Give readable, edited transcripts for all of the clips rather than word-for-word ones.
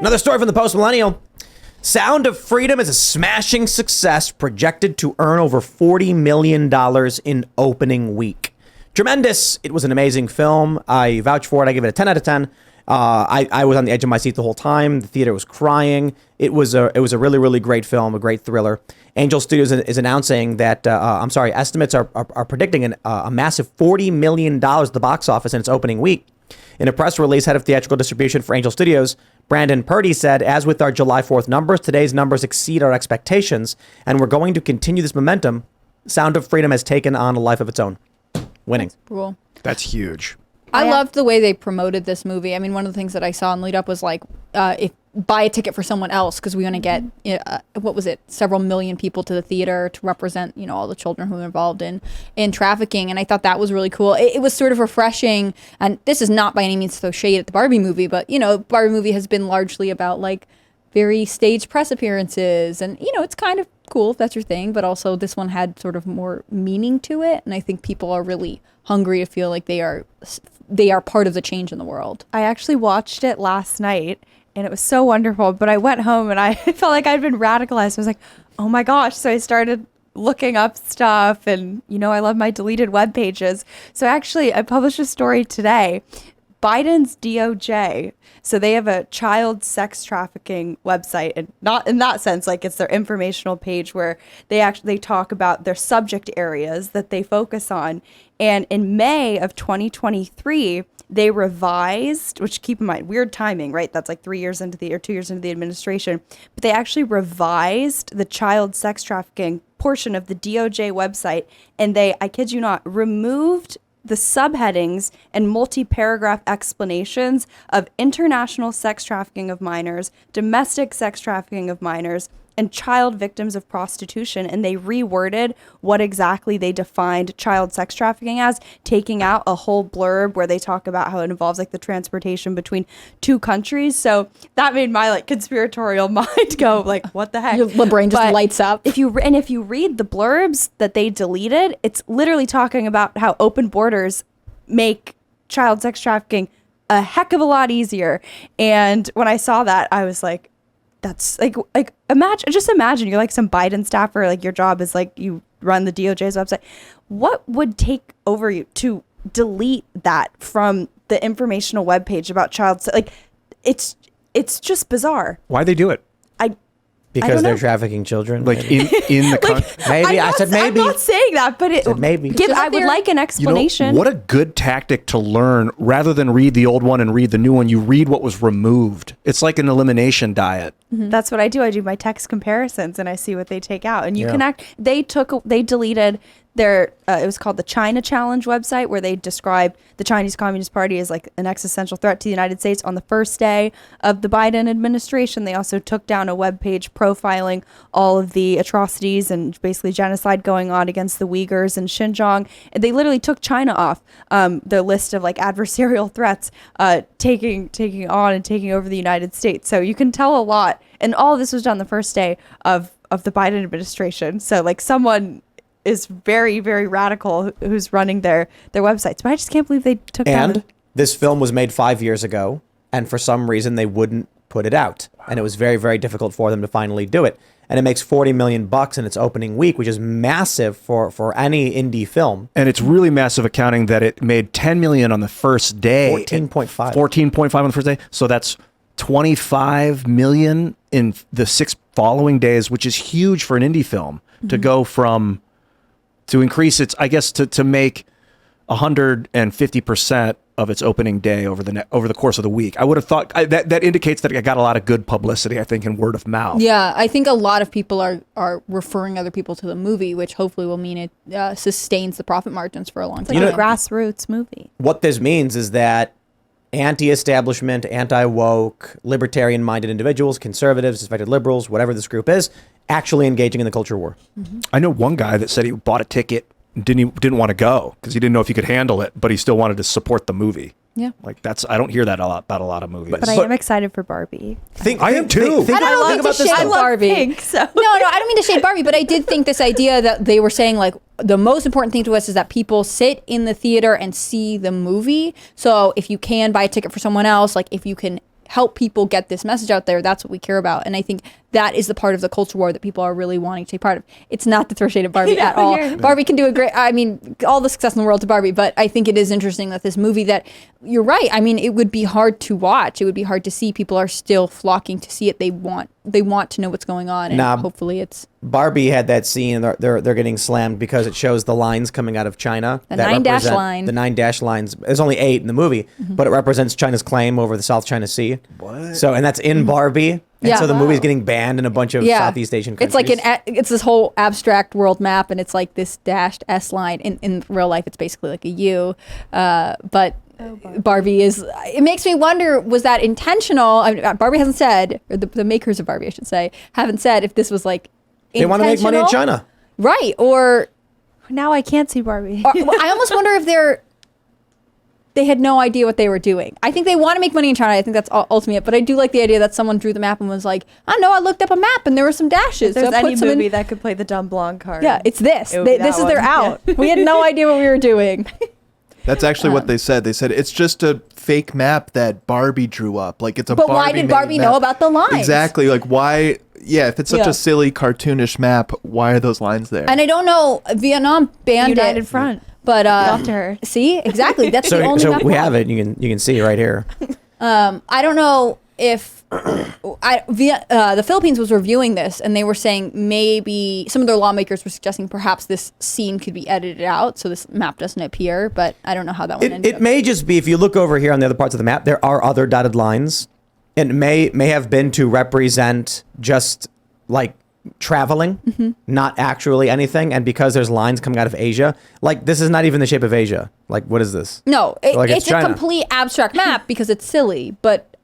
Another story from the post-millennial. Sound of Freedom is a smashing success, projected to earn over $40 million in opening week. Tremendous. It was an amazing film. I vouch for it. I give it a 10 out of 10. I was on the edge of my seat the whole time. The theater was crying. It was a really, really great film, a great thriller. Angel Studios is announcing that, estimates are predicting a massive $40 million at the box office in its opening week. In a press release, head of theatrical distribution for Angel Studios, Brandon Purdy, said, "As with our July 4th numbers, today's numbers exceed our expectations, and we're going to continue this momentum. Sound of Freedom has taken on a life of its own." Winning. That's cool. That's huge. I loved the way they promoted this movie. I mean, one of the things that I saw in lead up was like, if buy a ticket for someone else, because we want to get several million people to the theater to represent all the children who are involved in trafficking. And I thought that was really cool. It was sort of refreshing, and this is not by any means to throw shade at the Barbie movie, but Barbie movie has been largely about like very staged press appearances, and it's kind of cool if that's your thing, but also this one had sort of more meaning to it, and I think people are really hungry to feel like they are part of the change in the world. I actually watched it last night, and it was so wonderful, but I went home and I felt like I'd been radicalized. I was like, oh my gosh. So I started looking up stuff, and I love my deleted web pages. So actually I published a story today. Biden's DOJ, so they have a child sex trafficking website, and not in that sense, like it's their informational page where they talk about their subject areas that they focus on. And in May of 2023, they revised, which keep in mind, weird timing, right? That's like 2 years into the administration, but they actually revised the child sex trafficking portion of the DOJ website, and they, I kid you not, removed the subheadings and multi-paragraph explanations of international sex trafficking of minors, domestic sex trafficking of minors, and child victims of prostitution. And they reworded what exactly they defined child sex trafficking as, taking out a whole blurb where they talk about how it involves like the transportation between two countries. So that made my like conspiratorial mind go like, what the heck? Your brain just lights up. If you read the blurbs that they deleted, it's literally talking about how open borders make child sex trafficking a heck of a lot easier. And when I saw that, I was like, that's like imagine you're like some Biden staffer, like your job is like you run the DOJ's website. What would take over you to delete that from the informational webpage about child sex? Like it's just bizarre. Why they do it? Because they're trafficking children. Like in the country. Maybe. I said maybe. I'm not saying that, but maybe. I would like an explanation. What a good tactic to learn. Rather than read the old one and read the new one, you read what was removed. It's like an elimination diet. Mm-hmm. That's what I do. I do my text comparisons and I see what they take out. And you can they deleted their, it was called the China Challenge website, where they described the Chinese Communist Party as like an existential threat to the United States on the first day of the Biden administration. They also took down a webpage profiling all of the atrocities and basically genocide going on against the Uyghurs in Xinjiang. And they literally took China off the list of like adversarial threats, taking on and taking over the United States. So you can tell a lot. And all of this was done the first day of the Biden administration. So like someone is very, very radical who's running their websites. But I just can't believe they took down. And this film was made 5 years ago, and for some reason they wouldn't put it out. Wow. And it was very, very difficult for them to finally do it. And it makes $40 million in its opening week, which is massive for any indie film. And it's really massive accounting that it made $10 million on the first day. 14.5. 14.5 on the first day. So that's $25 million in the 6 following days, which is huge for an indie film to go from, to increase its, I guess, to make 150% of its opening day over the course of the week. I would have thought that indicates that it got a lot of good publicity, I think, in word of mouth. Yeah, I think a lot of people are referring other people to the movie, which hopefully will mean it sustains the profit margins for a long time. It's like a grassroots movie. What this means is that anti-establishment, anti-woke, libertarian-minded individuals, conservatives, suspected liberals, whatever this group is, actually engaging in the culture war. Mm-hmm. I know one guy that said he bought a ticket and didn't want to go because he didn't know if he could handle it, but he still wanted to support the movie. Yeah, like I don't hear that about a lot of movies. But I am excited for Barbie. I am too. I don't mean to shade Barbie. Pink, so. No, I don't mean to shade Barbie, but I did think this idea that they were saying like the most important thing to us is that people sit in the theater and see the movie. So if you can buy a ticket for someone else, like if you can help people get this message out there. That's what we care about. And I think that is the part of the culture war that people are really wanting to take part of. It's not to throw shade at Barbie at all. Barbie can do a great, I mean, all the success in the world to Barbie, but I think it is interesting that this movie that, you're right, I mean, it would be hard to watch. It would be hard to see. People are still flocking to see it. They want to know what's going on, and hopefully it's... Barbie had that scene, and they're getting slammed because it shows the lines coming out of China. The 9-dash line. The 9-dash lines. There's only 8 in the movie, but it represents China's claim over the South China Sea. What? So, and that's in Barbie. And so the movie's getting banned in a bunch of Southeast Asian countries. It's like it's this whole abstract world map, and it's like this dashed S line. In real life, it's basically like a U. But Barbie is... It makes me wonder, was that intentional? I mean, Barbie hasn't said, or the makers of Barbie, I should say, haven't said if this was like they want to make money in China. Right, or... Now I can't see Barbie. I almost wonder if they had no idea what they were doing. I think they want to make money in China. I think that's ultimate. But I do like the idea that someone drew the map and was like, I know, I looked up a map and there were some dashes. If there's any movie that could play the dumb blonde card. Yeah, it's this. This is their out. Yeah. We had no idea what we were doing. That's actually what they said. They said it's just a fake map that Barbie drew up. Like it's a. But Barbie why did Barbie know about the lines? Exactly. Like why? Yeah, if it's such a silly cartoonish map, why are those lines there? And I don't know. Vietnam banned United Front. But after her. See, exactly. That's the only. So we have it. You can see right here. I don't know if the Philippines was reviewing this, and they were saying maybe some of their lawmakers were suggesting perhaps this scene could be edited out so this map doesn't appear. But I don't know how that one ended. It may just be, if you look over here on the other parts of the map, there are other dotted lines. It may have been to represent just like traveling, not actually anything. And because there's lines coming out of Asia, like this is not even the shape of Asia. Like what is this? No, Like, it's a China. complete abstract map because it's silly. But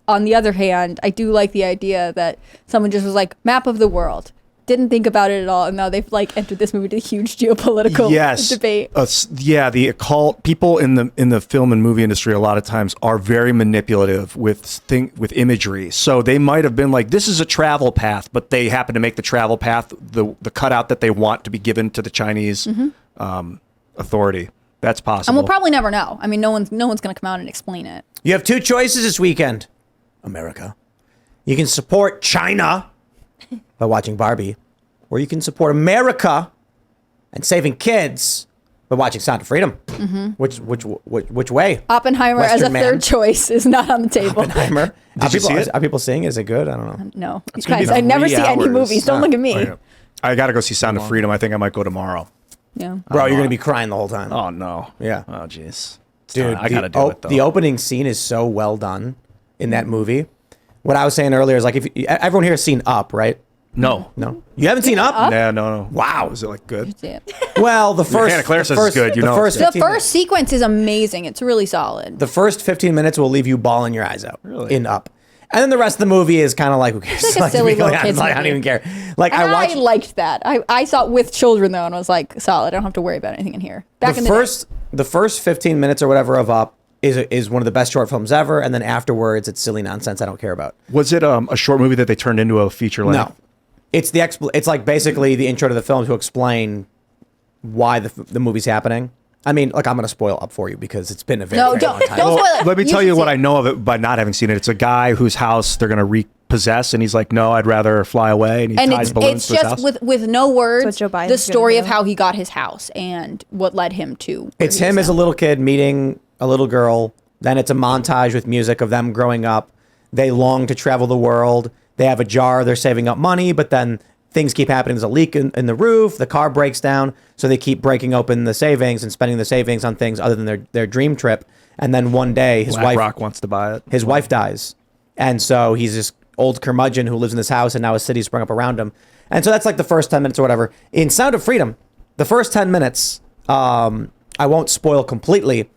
on the other hand, I do like the idea that someone just was like, map of the world. Didn't think about it at all, and now they've like entered this movie to a huge geopolitical debate. The occult people in the film and movie industry a lot of times are very manipulative with imagery. So they might have been like, this is a travel path, but they happen to make the travel path the cutout that they want to be given to the Chinese authority. That's possible. And we'll probably never know. I mean, no one's going to come out and explain it. You have 2 choices this weekend, America. You can support China by watching Barbie, or you can support America and saving kids by watching Sound of Freedom. Which way? Oppenheimer Western as a man. third choice is not on the table. Oppenheimer. Did you see it? Are people seeing it? Is it good? I don't know. No, guys, I never see any movies. Don't look at me. Oh, yeah. I got to go see Sound of Freedom. I think I might go tomorrow. Yeah. Bro, you're gonna be crying the whole time. Oh no. Yeah. Oh jeez. Dude, I gotta do it though. The opening scene is so well done in that movie. What I was saying earlier is like, if everyone here has seen Up, right? No. You haven't seen Up? No. Wow. Is it like good? See it. Well, the first Hannah Claire the says it's first- good, you the know first it's good. The 15 first sequence is amazing. It's really solid. The first 15 minutes will leave you bawling your eyes out. Really? In Up. And then the rest of the movie is kind of like, who cares? It's like a silly to be little honest, kid's I don't movie. even care. Like And I watched liked that. I saw it with children though, and I was like, solid. I don't have to worry about anything in here. Back in the first 15 minutes or whatever of Up is one of the best short films ever, and then afterwards it's silly nonsense I don't care about. Was it a short movie that they turned into a feature length? No. It's it's like basically the intro to the film to explain why the movie's happening. I mean, like I'm going to spoil Up for you because it's been a very, very long time. don't spoil it. Let me tell should you see what it. I know of it by not having seen it. It's a guy whose house they're going to repossess, and he's like, "No, I'd rather fly away." And he And ties balloons it's to his just house. with no words, what Joe Biden's the story gonna of do. how he got his house and what led him to. where It's he is him as a now. little kid meeting a little girl. Then it's a montage with music of them growing up. They long to travel the world. They have a jar. They're saving up money, but then things keep happening. There's a leak in the roof. The car breaks down. So they keep breaking open the savings and spending the savings on things other than their dream trip. And then one day BlackRock wants to buy it. his wife dies. And so he's this old curmudgeon who lives in this house, and now a city sprung up around him. And so that's like the first 10 minutes or whatever. In Sound of Freedom, the first 10 minutes, I won't spoil completely,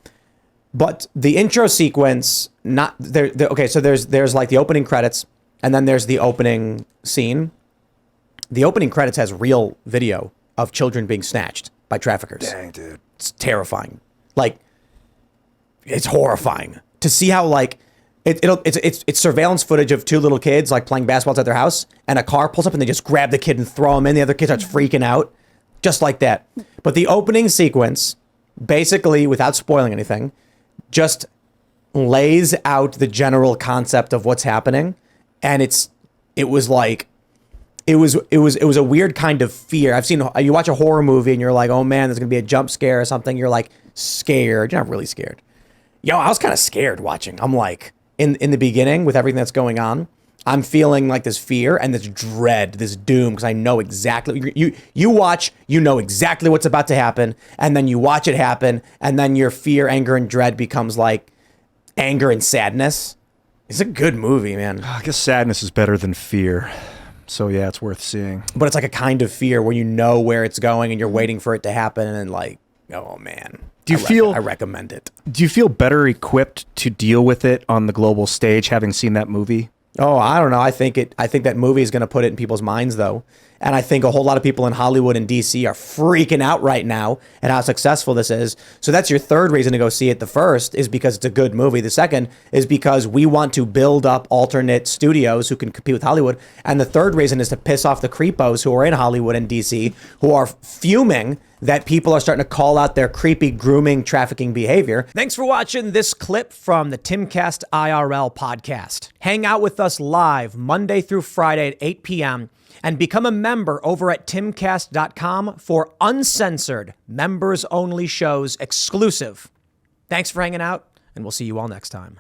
but the intro sequence, not there. Okay, so there's like the opening credits, and then there's the opening scene. The opening credits has real video of children being snatched by traffickers. Dang, dude. It's terrifying. Like, it's horrifying to see how like it's surveillance footage of 2 little kids like playing basketball at their house, and a car pulls up and they just grab the kid and throw him in. The other kid starts freaking out, just like that. But the opening sequence, basically, without spoiling anything, just lays out the general concept of what's happening, and it was a weird kind of fear. You watch a horror movie and you're like, oh man, there's gonna be a jump scare or something. You're like scared. You're not really scared. Yo, I was kind of scared watching. I'm like, in the beginning with everything that's going on, I'm feeling like this fear and this dread, this doom, because I know exactly. You watch, you know exactly what's about to happen, and then you watch it happen, and then your fear, anger, and dread becomes like anger and sadness. It's a good movie, man. I guess sadness is better than fear. So yeah, it's worth seeing. But it's like a kind of fear where you know where it's going and you're waiting for it to happen, and then like, oh man. I recommend it. Do you feel better equipped to deal with it on the global stage having seen that movie? Oh, I don't know. I think that movie is going to put it in people's minds, though. And I think a whole lot of people in Hollywood and DC are freaking out right now at how successful this is. So that's your third reason to go see it. The first is because it's a good movie. The second is because we want to build up alternate studios who can compete with Hollywood. And the third reason is to piss off the creepos who are in Hollywood and DC who are fuming that people are starting to call out their creepy grooming, trafficking behavior. Thanks for watching this clip from the Timcast IRL podcast. Hang out with us live Monday through Friday at 8 p.m. and become a member over at timcast.com for uncensored, members-only shows exclusive. Thanks for hanging out, and we'll see you all next time.